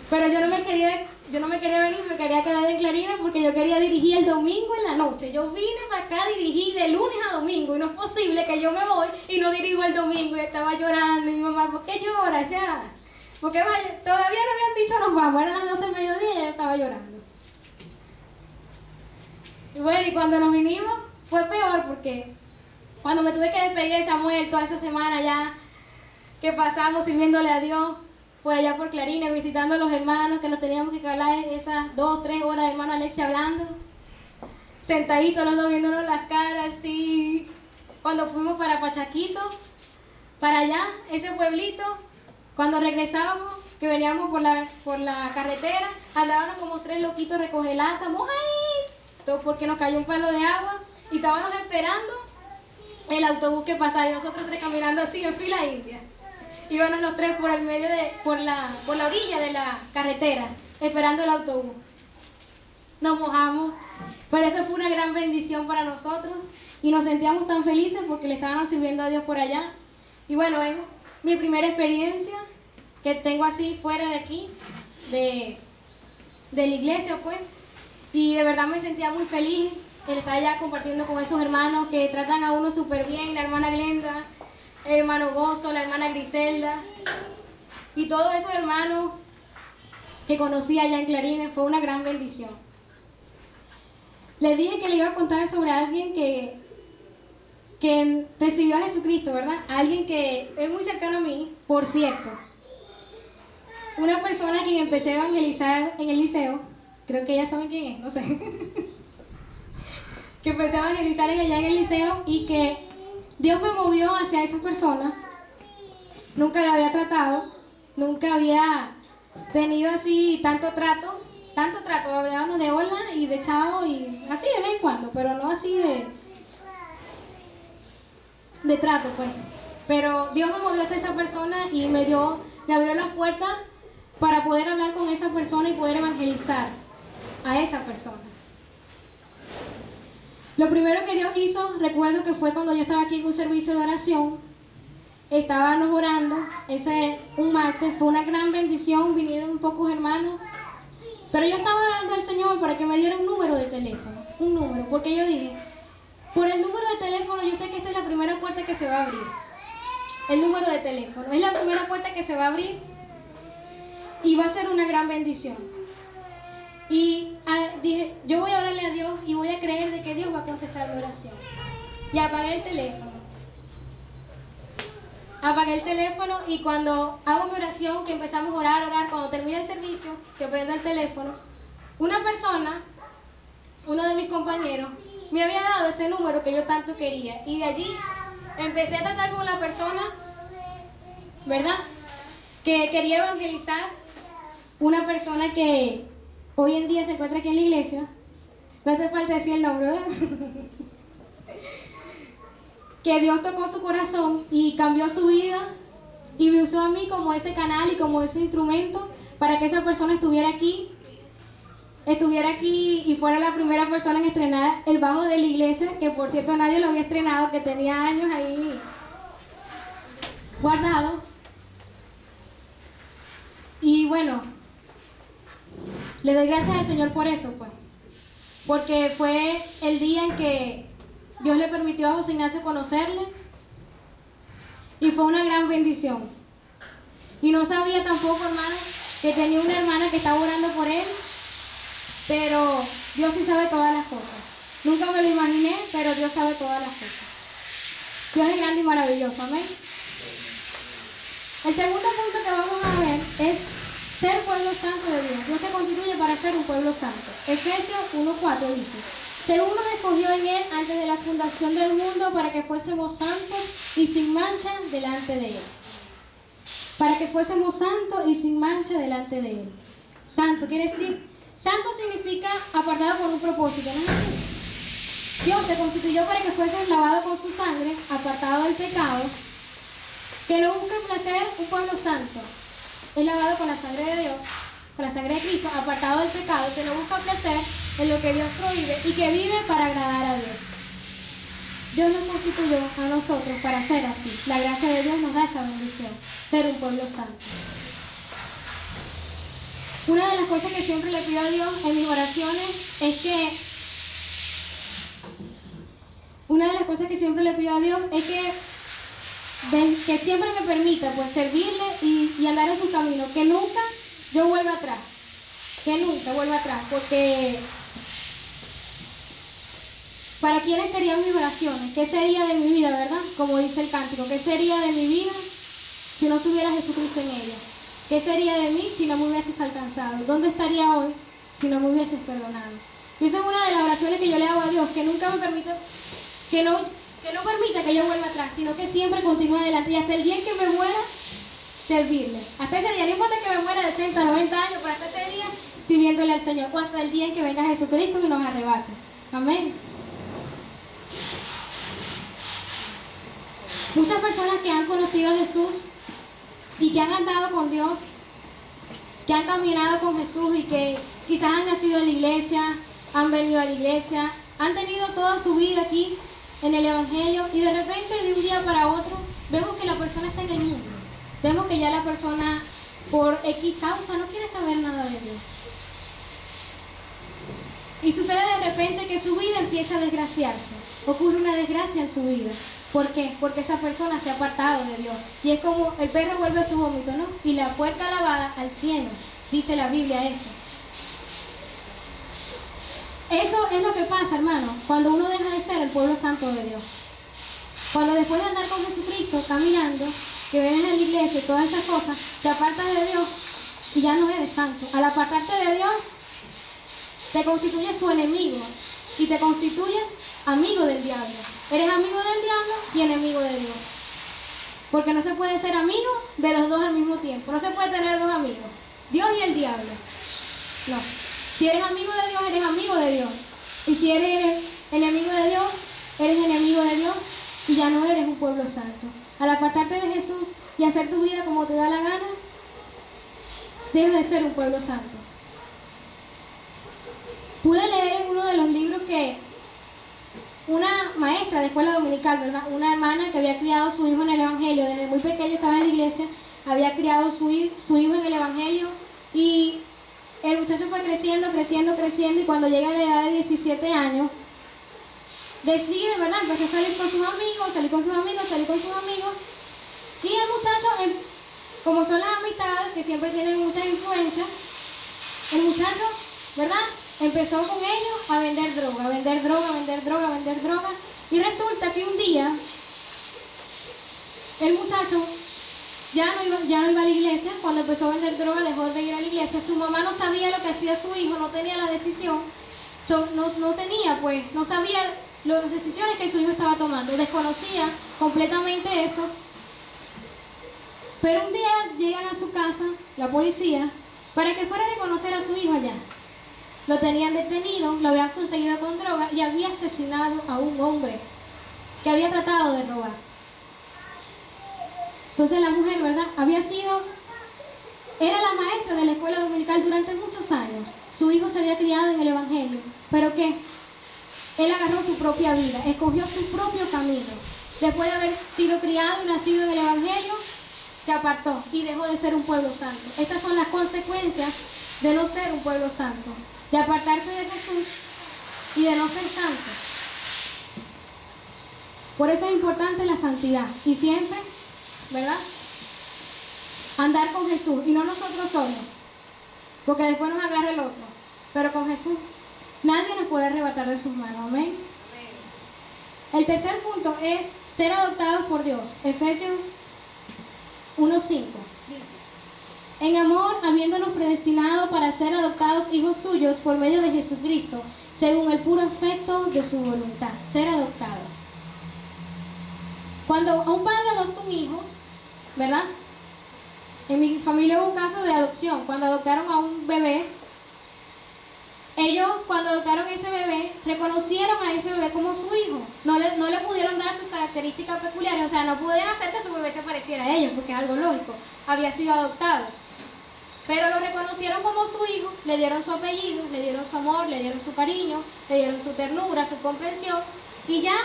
A: Pero yo no me quería venir, me quería quedar en Clarines porque yo quería dirigir el domingo en la noche. Yo vine para acá a dirigir de lunes a domingo y no es posible que yo me voy y no dirijo el domingo. Y estaba llorando y mi mamá, ¿por qué lloras ya? Porque vaya, todavía no habían dicho nos vamos, eran las 12 del mediodía y ella estaba llorando. Y bueno, y cuando nos vinimos fue peor porque cuando me tuve que despedir de Samuel toda esa semana ya que pasamos sirviéndole a Dios, por allá por Clarines, visitando a los hermanos, que nos teníamos que calar esas 2 o 3 horas de hermano Alexia hablando, sentaditos los dos viéndonos las caras, así. Cuando fuimos para Pachaquito, para allá, ese pueblito, cuando regresábamos, que veníamos por la carretera, andábamos como 3 loquitos recogelata, ahí, todo porque nos cayó un palo de agua, y estábamos esperando el autobús que pasara, y nosotros 3 caminando así en fila india. Íbamos los 3 por el medio por la orilla de la carretera, esperando el autobús. Nos mojamos, pero eso fue una gran bendición para nosotros y nos sentíamos tan felices porque le estábamos sirviendo a Dios por allá. Y bueno, es mi primera experiencia que tengo así fuera de aquí, de la iglesia, pues. Y de verdad me sentía muy feliz el estar allá compartiendo con esos hermanos que tratan a uno súper bien, la hermana Glenda, el hermano Gozo, la hermana Griselda y todos esos hermanos que conocí allá en Clarines. Fue una gran bendición. Les dije que le iba a contar sobre alguien que recibió a Jesucristo, ¿verdad? Alguien que es muy cercano a mí, por cierto. Una persona a quien empecé a evangelizar en el liceo, creo que ya saben quién es, no sé. Que empecé a evangelizar allá en el liceo y que Dios me movió hacia esa persona. Nunca la había tratado, nunca había tenido así tanto trato, hablábamos de hola y de chao y así de vez en cuando, pero no así de trato, pues. Pero Dios me movió hacia esa persona y me abrió las puertas para poder hablar con esa persona y poder evangelizar a esa persona. Lo primero que Dios hizo, recuerdo que fue cuando yo estaba aquí en un servicio de oración, estábamos orando, un martes, fue una gran bendición, vinieron pocos hermanos, pero yo estaba orando al Señor para que me diera un número de teléfono, porque yo dije, por el número de teléfono yo sé que esta es la primera puerta que se va a abrir, el número de teléfono, es la primera puerta que se va a abrir y va a ser una gran bendición. Y dije, yo voy a orarle a Dios y voy a creer de que Dios va a contestar mi oración. Y apagué el teléfono. Y cuando hago mi oración, que empezamos a orar, cuando termina el servicio, que prendo el teléfono, una persona, uno de mis compañeros, me había dado ese número que yo tanto quería. Y de allí empecé a tratar con la persona, ¿verdad? Que quería evangelizar, una persona que hoy en día se encuentra aquí en la iglesia. No hace falta decir el nombre, ¿verdad? Que Dios tocó su corazón y cambió su vida y me usó a mí como ese canal y como ese instrumento para que esa persona estuviera aquí y fuera la primera persona en estrenar el bajo de la iglesia, que por cierto nadie lo había estrenado, que tenía años ahí guardado. Y bueno, le doy gracias al Señor por eso, pues, porque fue el día en que Dios le permitió a José Ignacio conocerle y fue una gran bendición. Y no sabía tampoco, hermano, que tenía una hermana que estaba orando por él, pero Dios sí sabe todas las cosas. Nunca me lo imaginé, pero Dios sabe todas las cosas. Dios es grande y maravilloso, amén. El segundo punto que vamos a ver es ser pueblo santo de Dios. Dios te constituye para ser un pueblo santo. Efesios 1:4 dice: según nos escogió en Él antes de la fundación del mundo para que fuésemos santos y sin mancha delante de Él. Para que fuésemos santos y sin mancha delante de Él. Santo quiere decir, santo significa apartado por un propósito, ¿no es así? Dios te constituyó para que fueses lavado con su sangre, apartado del pecado, que no busque placer un pueblo santo. Es lavado con la sangre de Dios, con la sangre de Cristo, apartado del pecado, que no busca placer en lo que Dios prohíbe y que vive para agradar a Dios. Dios nos constituyó a nosotros para ser así. La gracia de Dios nos da esa bendición, ser un pueblo santo. Una de las cosas que siempre le pido a Dios en mis oraciones es que que siempre me permita pues servirle y andar en su camino, que nunca yo vuelva atrás, porque ¿para quiénes serían mis oraciones? ¿Qué sería de mi vida, verdad? Como dice el cántico, ¿qué sería de mi vida si no tuviera Jesucristo en ella? ¿Qué sería de mí si no me hubieses alcanzado? ¿Dónde estaría hoy si no me hubieses perdonado? Y esa es una de las oraciones que yo le hago a Dios, que nunca me permita, que no permita que yo vuelva atrás, sino que siempre continúe adelante y hasta el día en que me muera, servirle. Hasta ese día, no importa que me muera de 80, 90 años, pero hasta ese día sirviéndole al Señor, o hasta el día en que venga Jesucristo y nos arrebate. Amén. Muchas personas que han conocido a Jesús y que han andado con Dios, que han caminado con Jesús y que quizás han nacido en la iglesia, han venido a la iglesia, han tenido toda su vida aquí en el Evangelio y de repente de un día para otro vemos que la persona está en el mundo, vemos que ya la persona por X causa no quiere saber nada de Dios. Y sucede de repente que su vida empieza a desgraciarse, ocurre una desgracia en su vida. ¿Por qué? Porque esa persona se ha apartado de Dios. Y es como el perro vuelve a su vómito, ¿no? Y la puerca lavada al cielo, dice la Biblia eso. Eso es lo que pasa, hermano, cuando uno deja de ser el pueblo santo de Dios. Cuando después de andar con Jesucristo, caminando, que vienes a la iglesia y todas esas cosas, te apartas de Dios y ya no eres santo. Al apartarte de Dios, te constituyes su enemigo y te constituyes amigo del diablo. Eres amigo del diablo y enemigo de Dios. Porque no se puede ser amigo de los dos al mismo tiempo. No se puede tener dos amigos, Dios y el diablo. No. Si eres amigo de Dios, eres amigo de Dios. Y si eres enemigo de Dios, eres enemigo de Dios y ya no eres un pueblo santo. Al apartarte de Jesús y hacer tu vida como te da la gana, dejas de ser un pueblo santo. Pude leer en uno de los libros que una maestra de escuela dominical, ¿verdad? Una hermana que había criado a su hijo en el Evangelio, desde muy pequeño estaba en la iglesia, había criado su hijo en el Evangelio y el muchacho fue creciendo y cuando llega a la edad de 17 años, decide, ¿verdad? Empezó a salir con sus amigos y el muchacho, como son las amistades que siempre tienen mucha influencia, el muchacho, ¿verdad? Empezó con ellos a vender droga y resulta que un día el muchacho ya no iba a la iglesia. Cuando empezó a vender droga dejó de ir a la iglesia. Su mamá no sabía lo que hacía su hijo, no tenía la decisión, no sabía las decisiones que su hijo estaba tomando, desconocía completamente eso. Pero un día llegan a su casa la policía para que fuera a reconocer a su hijo allá. Lo tenían detenido, lo habían conseguido con droga y había asesinado a un hombre que había tratado de robar. Entonces la mujer, ¿verdad? Era la maestra de la escuela dominical durante muchos años. Su hijo se había criado en el Evangelio. ¿Pero qué? Él agarró su propia vida, escogió su propio camino. Después de haber sido criado y nacido en el Evangelio, se apartó y dejó de ser un pueblo santo. Estas son las consecuencias de no ser un pueblo santo, de apartarse de Jesús y de no ser santo. Por eso es importante la santidad y siempre, ¿verdad? Andar con Jesús y no nosotros solos, porque después nos agarra el otro, pero con Jesús nadie nos puede arrebatar de sus manos. Amén. El tercer punto es ser adoptados por Dios. Efesios 1:5 dice: en amor, habiéndonos predestinado para ser adoptados hijos suyos por medio de Jesucristo, según el puro afecto de su voluntad. Ser adoptados. Cuando un padre adopta un hijo, ¿verdad? En mi familia hubo un caso de adopción. Cuando adoptaron a un bebé, ellos cuando adoptaron ese bebé, reconocieron a ese bebé como su hijo. No le pudieron dar sus características peculiares, o sea, no pudieron hacer que su bebé se pareciera a ellos, porque es algo lógico, había sido adoptado. Pero lo reconocieron como su hijo, le dieron su apellido, le dieron su amor, le dieron su cariño, le dieron su ternura, su comprensión, y ya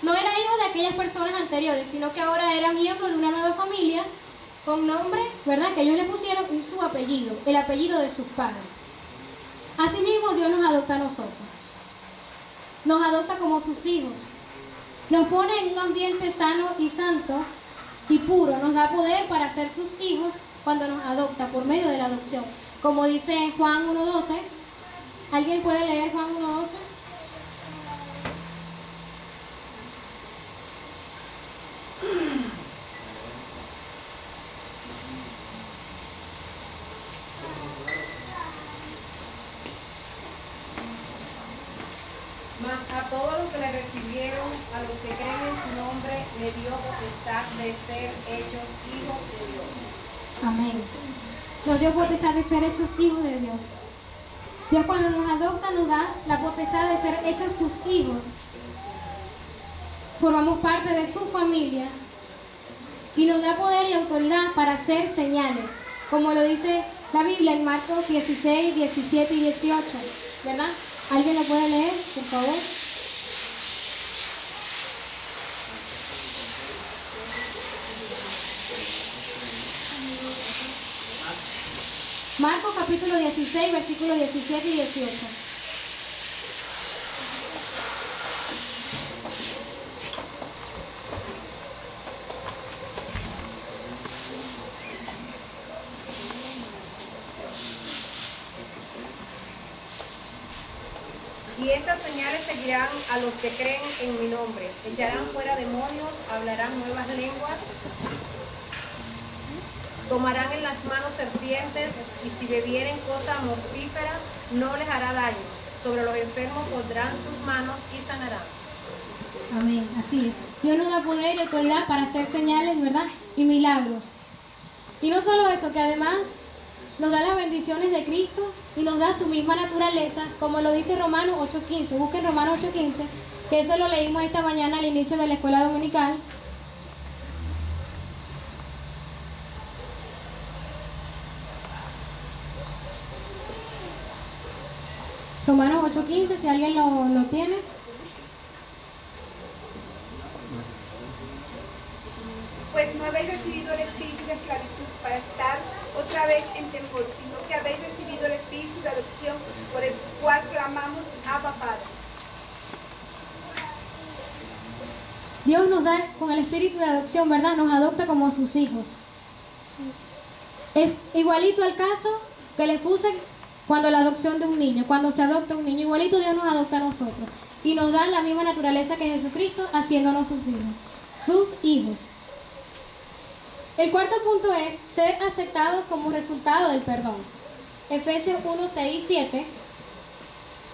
A: no era hijo de aquellas personas anteriores, sino que ahora era miembro de una nueva familia, con nombre, ¿verdad?, que ellos le pusieron, y su apellido, el apellido de sus padres. Asimismo, Dios nos adopta a nosotros. Nos adopta como sus hijos. Nos pone en un ambiente sano y santo y puro. Nos da poder para ser sus hijos cuando nos adopta por medio de la adopción. Como dice Juan 1:12. ¿Alguien puede leer Juan 1:12?
B: Mas a todos los que le recibieron, a los que creen en su nombre, le dio potestad de ser hechos hijos de Dios.
A: Amén. Nos dio potestad de ser hechos hijos de Dios. Dios cuando nos adopta nos da la potestad de ser hechos sus hijos. Formamos parte de su familia y nos da poder y autoridad para hacer señales, como lo dice la Biblia en Marcos 16, 17 y 18, ¿verdad? ¿Alguien lo puede leer, por favor? Marcos capítulo 16, versículos 17 y 18.
B: Y estas señales seguirán a los que creen en mi nombre. Echarán fuera demonios, hablarán nuevas lenguas, tomarán en las manos serpientes, y si bebieren cosa mortífera, no les hará daño. Sobre los enfermos pondrán sus manos y sanarán.
A: Amén, así es. Dios nos da poder y autoridad para hacer señales, ¿verdad? Y milagros. Y no solo eso, que además nos da las bendiciones de Cristo y nos da su misma naturaleza, como lo dice Romanos 8:15. Busquen Romanos 8:15, que eso lo leímos esta mañana al inicio de la escuela dominical. Romanos 8:15, si alguien lo tiene.
C: Pues no habéis recibido el espíritu de esclavitud para estar otra vez en temor, sino que habéis recibido el espíritu de adopción por el cual clamamos Abba Padre.
A: Dios nos da con el espíritu de adopción, ¿verdad? Nos adopta como sus hijos. Es igualito al caso que les puse cuando la adopción de un niño, cuando se adopta un niño, igualito Dios nos adopta a nosotros. Y nos da la misma naturaleza que Jesucristo, haciéndonos sus hijos. Sus hijos. El cuarto punto es ser aceptados como resultado del perdón. Efesios 1, 6 y 7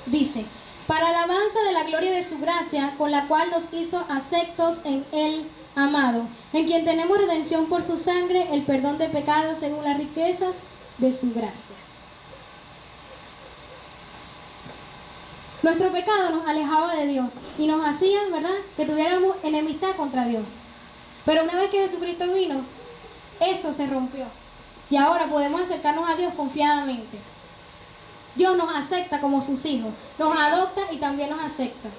A: dice: para alabanza de la gloria de su gracia, con la cual nos hizo aceptos en el amado, en quien tenemos redención por su sangre, el perdón de pecados según las riquezas de su gracia. Nuestro pecado nos alejaba de Dios y nos hacía, ¿verdad?, que tuviéramos enemistad contra Dios. Pero una vez que Jesucristo vino, eso se rompió. Y ahora podemos acercarnos a Dios confiadamente. Dios nos acepta como sus hijos, nos adopta y también nos acepta.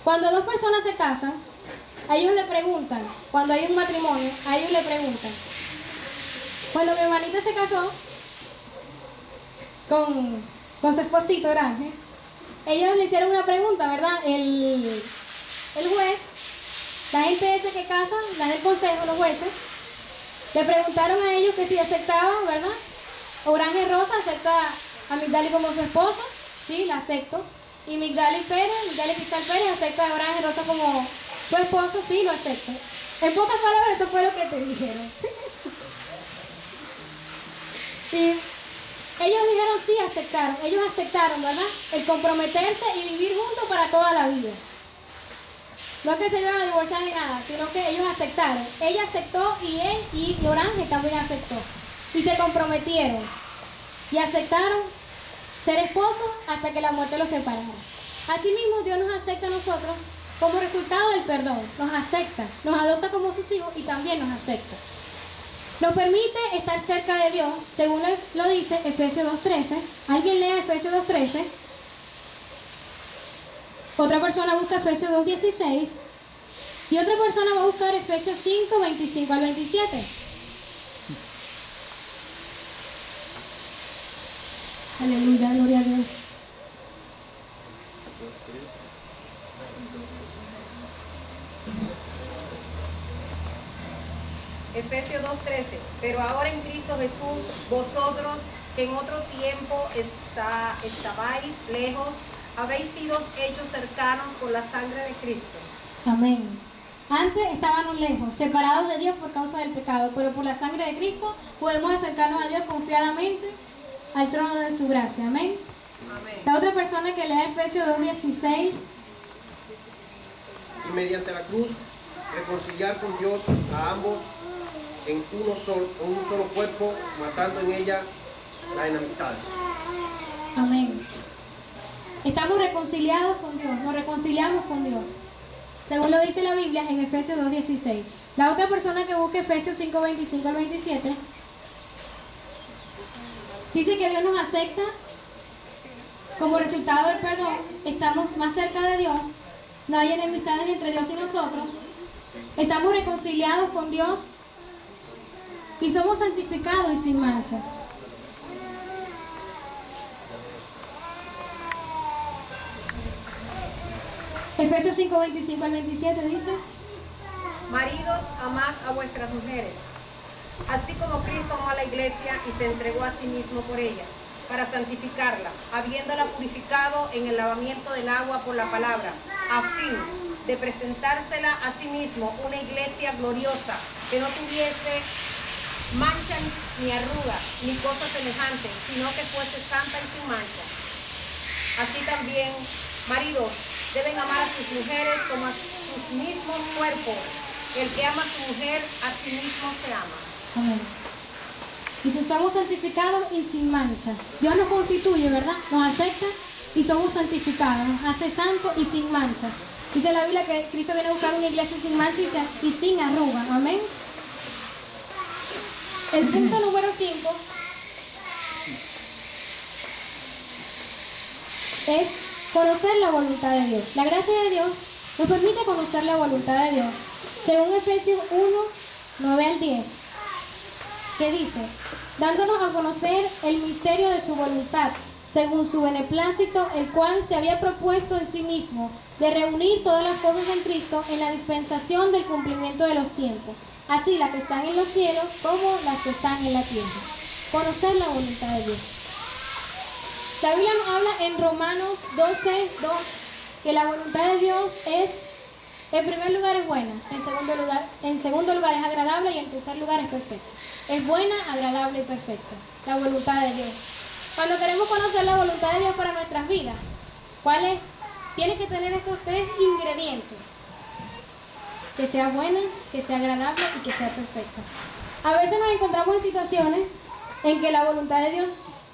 A: Cuando dos personas se casan, a ellos le preguntan, cuando hay un matrimonio, a ellos le preguntan. Cuando mi hermanita se casó con su esposito grande, ellos le hicieron una pregunta, ¿verdad? El juez, la gente esa que casa, la del consejo, los jueces, le preguntaron a ellos que si aceptaban, ¿verdad? Orange Rosa acepta a Migdali como su esposa, sí, la acepto. Y Migdali Cristal Pérez acepta a Orange Rosa como su esposo, sí, lo acepto. En pocas palabras, eso fue lo que te dijeron. Y ellos dijeron sí, aceptaron. Ellos aceptaron, ¿verdad? El comprometerse y vivir juntos para toda la vida. No que se iban a divorciar ni nada, sino que ellos aceptaron. Ella aceptó y él y Orange también aceptó. Y se comprometieron. Y aceptaron ser esposos hasta que la muerte los separara. Asimismo, Dios nos acepta a nosotros como resultado del perdón. Nos acepta, nos adopta como sus hijos y también nos acepta. Nos permite estar cerca de Dios, según lo dice Efesios 2.13. ¿Alguien lee Efesios 2.13? Otra persona busca Efesios 2.16. Y otra persona va a buscar Efesios 5.25 al 27. Aleluya, gloria a Dios.
B: Efesios 2.13. Pero ahora en Cristo Jesús, vosotros que en otro tiempo estabais lejos, habéis sido hechos cercanos por la sangre de Cristo.
A: Amén. Antes estábamos lejos, separados de Dios por causa del pecado, pero por la sangre de Cristo podemos acercarnos a Dios confiadamente al trono de su gracia. Amén.
B: Amén.
A: La otra persona que lea Efesios 2.16.
D: Y mediante la cruz reconciliar con Dios a ambos en un solo cuerpo, matando en ella la enemistad.
A: Amén. Estamos reconciliados con Dios, nos reconciliamos con Dios, según lo dice la Biblia en Efesios 2.16. La otra persona que busque Efesios 5.25 al 27 dice que Dios nos acepta como resultado del perdón. Estamos más cerca de Dios, no hay enemistades entre Dios y nosotros, estamos reconciliados con Dios y somos santificados y sin mancha. Efesios 5.25 al 27 dice:
B: Maridos, amad a vuestras mujeres, así como Cristo amó a la iglesia y se entregó a sí mismo por ella, para santificarla, habiéndola purificado en el lavamiento del agua por la palabra, a fin de presentársela a sí mismo una iglesia gloriosa, que no tuviese mancha ni arruga, ni cosa semejante, sino que fuese santa y sin mancha. Así también, maridos, deben amar a sus mujeres como a sus mismos cuerpos. El que ama a su mujer, a sí mismo se ama.
A: Amén. Dice, somos santificados y sin mancha. Dios nos constituye, ¿verdad? Nos acepta y somos santificados. Nos hace santos y sin mancha. Dice la Biblia que Cristo viene a buscar una iglesia sin mancha y sin arruga. Amén. El punto número 5 es conocer la voluntad de Dios. La gracia de Dios nos permite conocer la voluntad de Dios. Según Efesios 1, 9 al 10, que dice, dándonos a conocer el misterio de su voluntad, según su beneplácito, el cual se había propuesto en sí mismo, de reunir todas las cosas en Cristo en la dispensación del cumplimiento de los tiempos, así las que están en los cielos como las que están en la tierra. Conocer la voluntad de Dios. La Biblia nos habla en Romanos 12, 2, que la voluntad de Dios es, en primer lugar es buena, en segundo lugar es agradable y en tercer lugar es perfecta. Es buena, agradable y perfecta, la voluntad de Dios. Cuando queremos conocer la voluntad de Dios para nuestras vidas, ¿cuál es? Tiene que tener estos 3 ingredientes: que sea buena, que sea agradable y que sea perfecta. A veces nos encontramos en situaciones en que la voluntad de Dios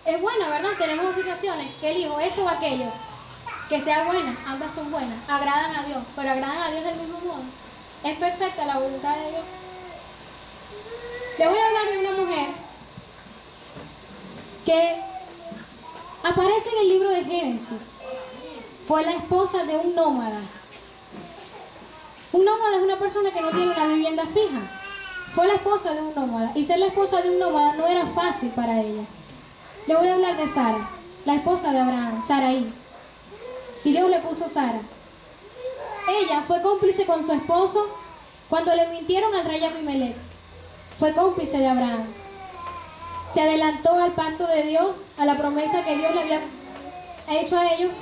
A: es buena, ¿verdad? Tenemos situaciones que elijo esto o aquello. Que sea buena, ambas son buenas, agradan a Dios, pero agradan a Dios del mismo modo. Es perfecta la voluntad de Dios. Les voy a hablar de una mujer que aparece en el libro de Génesis. Fue la esposa de un nómada. Un nómada es una persona que no tiene una vivienda fija. Fue la esposa de un nómada. Y ser la esposa de un nómada no era fácil para ella. Le voy a hablar de Sara, la esposa de Abraham, Saraí. Y Dios le puso Sara. Ella fue cómplice con su esposo cuando le mintieron al rey Abimelech. Fue cómplice de Abraham. Se adelantó al pacto de Dios, a la promesa que Dios le había hecho a ellos,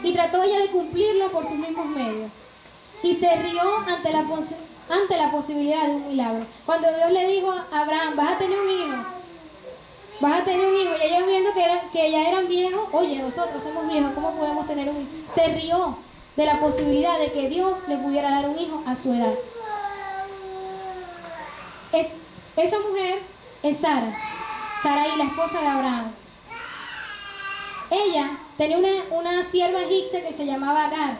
A: y trató ella de cumplirlo por sus mismos medios. Y se rió ante la posibilidad de un milagro. Cuando Dios le dijo a Abraham, vas a tener un hijo, y ellos viendo que ya eran viejos, oye, nosotros somos viejos, ¿cómo podemos tener un hijo? Se rió de la posibilidad de que Dios le pudiera dar un hijo a su edad. Esa mujer es Sara, Saraí, la esposa de Abraham. Ella tenía una sierva egipcia que se llamaba Agar,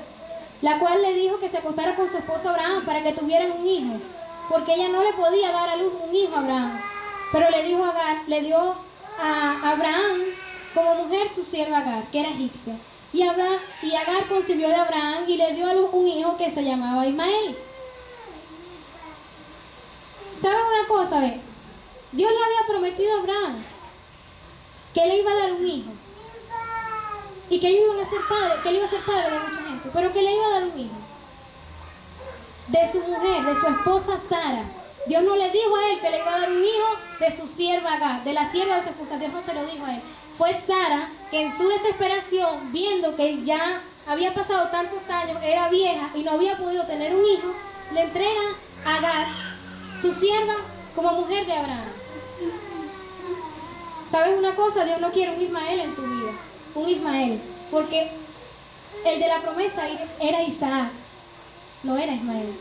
A: la cual le dijo que se acostara con su esposo Abraham para que tuvieran un hijo, porque ella no le podía dar a luz un hijo a Abraham. Pero le dio a Abraham como mujer su sierva Agar, que era egipcia. Y Agar concibió de Abraham y le dio a luz un hijo que se llamaba Ismael. ¿Saben una cosa? Dios le había prometido a Abraham que le iba a dar un hijo y que ellos iban a ser padres, que él iba a ser padre de mucha gente, pero que le iba a dar un hijo de su mujer, de su esposa Sara. Dios no le dijo a él que le iba a dar un hijo de su sierva Agar, de la sierva de su esposa. Dios no se lo dijo a él. Fue Sara que en su desesperación, viendo que ya había pasado tantos años, era vieja y no había podido tener un hijo, le entrega a Agar, su sierva, como mujer de Abraham. ¿Sabes una cosa? Dios no quiere un Ismael en tu vida, un Ismael, porque el de la promesa era Isaac, no era Ismael,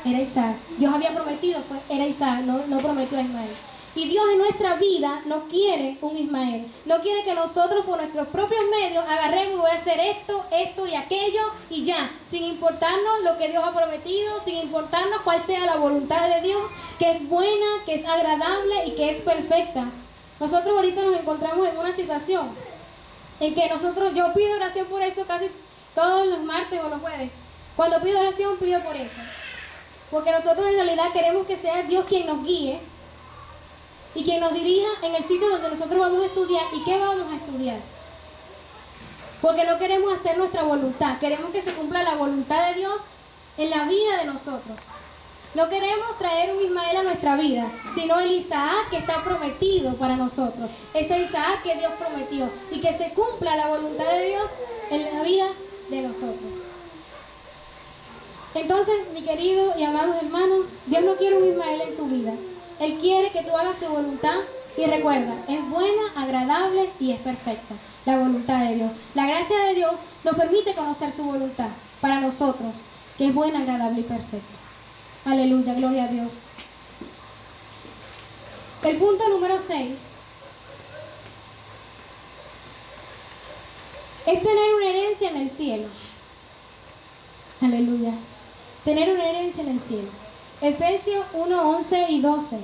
A: era Isaac. Dios había prometido, era Isaac, no prometió a Ismael. Y Dios en nuestra vida no quiere un Ismael, no quiere que nosotros por nuestros propios medios agarremos y voy a hacer esto y aquello y ya, sin importarnos lo que Dios ha prometido, sin importarnos cuál sea la voluntad de Dios, que es buena, que es agradable y que es perfecta. Nosotros ahorita nos encontramos en una situación en que yo pido oración por eso casi todos los martes o los jueves. Cuando pido oración, pido por eso. Porque nosotros en realidad queremos que sea Dios quien nos guíe y quien nos dirija en el sitio donde nosotros vamos a estudiar y qué vamos a estudiar. Porque no queremos hacer nuestra voluntad, queremos que se cumpla la voluntad de Dios en la vida de nosotros. No queremos traer un Ismael a nuestra vida, sino el Isaac que está prometido para nosotros. Ese Isaac que Dios prometió y que se cumpla la voluntad de Dios en la vida de nosotros. Entonces, mi querido y amados hermanos, Dios no quiere un Ismael en tu vida. Él quiere que tú hagas su voluntad y recuerda, es buena, agradable y es perfecta. La voluntad de Dios. La gracia de Dios nos permite conocer su voluntad para nosotros, que es buena, agradable y perfecta. Aleluya, gloria a Dios. El punto número 6 es tener una herencia en el cielo. Aleluya. Tener una herencia en el cielo. Efesios 1, 11 y 12.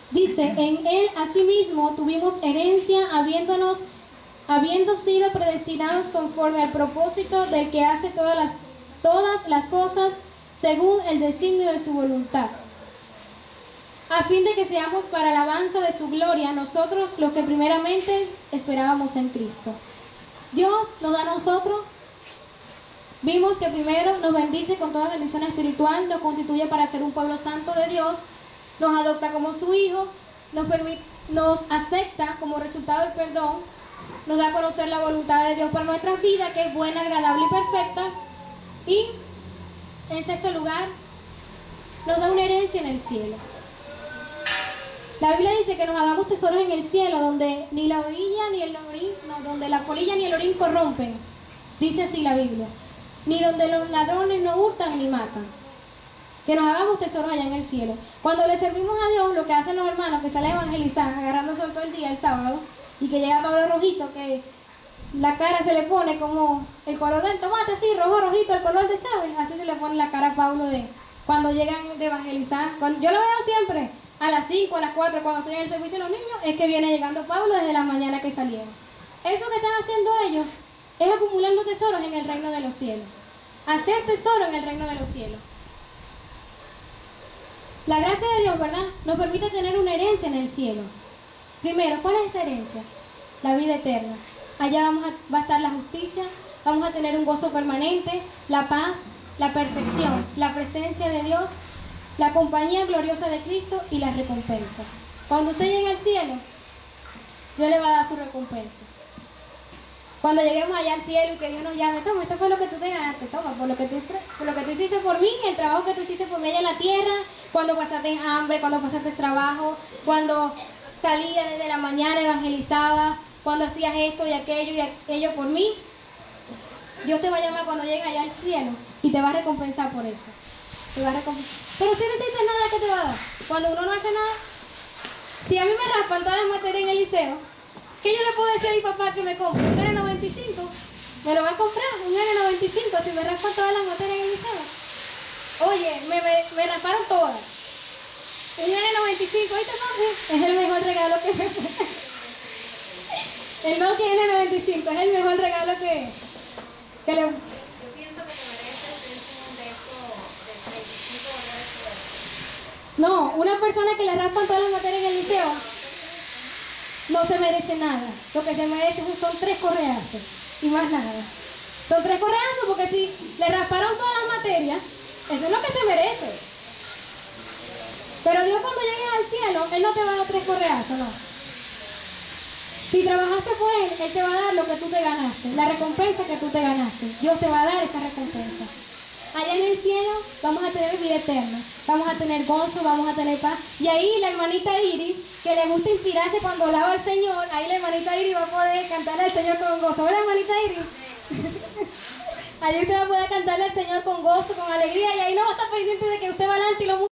A: Dice, en él asimismo tuvimos herencia habiendo sido predestinados conforme al propósito del que hace todas las cosas según el designio de su voluntad, a fin de que seamos para alabanza de su gloria nosotros los que primeramente esperábamos en Cristo. Dios nos da a nosotros, vimos que primero nos bendice con toda bendición espiritual, nos constituye para ser un pueblo santo de Dios, nos adopta como su hijo, nos acepta como resultado del perdón, nos da a conocer la voluntad de Dios para nuestras vidas, que es buena, agradable y perfecta, y en sexto lugar, nos da una herencia en el cielo. La Biblia dice que nos hagamos tesoros en el cielo, donde ni la orilla ni el orín, donde la polilla ni el orín corrompen. Dice así la Biblia. Ni donde los ladrones no hurtan ni matan. Que nos hagamos tesoros allá en el cielo. Cuando le servimos a Dios, lo que hacen los hermanos que salen a evangelizar, agarrando sol todo el día, el sábado, y que llega Pablo Rojito, que la cara se le pone como el color del tomate, así, rojo, rojito, el color de Chávez. Así se le pone la cara a Pablo cuando llegan de evangelizar. Yo lo veo siempre, a las 5, a las 4, cuando estoy en el servicio de los niños, es que viene llegando Pablo desde la mañana que salieron. Eso que están haciendo ellos es acumulando tesoros en el reino de los cielos. Hacer tesoro en el reino de los cielos. La gracia de Dios, ¿verdad?, nos permite tener una herencia en el cielo. Primero, ¿cuál es esa herencia? La vida eterna. Allá va a estar la justicia, vamos a tener un gozo permanente, la paz, la perfección, la presencia de Dios, la compañía gloriosa de Cristo y la recompensa. Cuando usted llegue al cielo, Dios le va a dar su recompensa. Cuando lleguemos allá al cielo y que Dios nos llame, toma, esto fue lo que tú te ganaste, toma, por lo que tú hiciste por mí, el trabajo que tú hiciste por mí allá en la tierra, cuando pasaste hambre, cuando pasaste trabajo, cuando salías desde la mañana, evangelizabas, cuando hacías esto y aquello por mí. Dios te va a llamar cuando llegues allá al cielo y te va a recompensar por eso. Te va a recompensar. Pero si no hiciste nada, ¿qué te va a dar? Cuando uno no hace nada, si a mí me raspan todas las materias en el liceo, ¿Qué yo le puedo decir a mi papá que me compre? ¿Un N95? ¿Me lo va a comprar? ¿Un N95 si me raspan todas las materias en el liceo? Oye, me rasparon todas. Un N95, ¿viste, papi? Es el mejor regalo que me... El Nokia N95 es el mejor regalo que le...
B: Yo pienso que te mereces un de esos de $35 por
A: No, una persona que le raspan todas las materias en el liceo no se merece nada. Lo que se merece son 3 correazos y más nada. Son 3 correazos porque si le rasparon todas las materias, eso es lo que se merece. Pero Dios, cuando llegues al cielo, Él no te va a dar 3 correazos, no. Si trabajaste por Él, Él te va a dar lo que tú te ganaste, la recompensa que tú te ganaste. Dios te va a dar esa recompensa. Allá en el cielo vamos a tener vida eterna, vamos a tener gozo, vamos a tener paz. Y ahí la hermanita Iris, que le gusta inspirarse cuando alaba al Señor, ahí la hermanita Iris va a poder cantarle al Señor con gozo. ¿Verdad, hermanita Iris? Ahí usted va a poder cantarle al Señor con gozo, con alegría, y ahí no va a estar pendiente de que usted va adelante y lo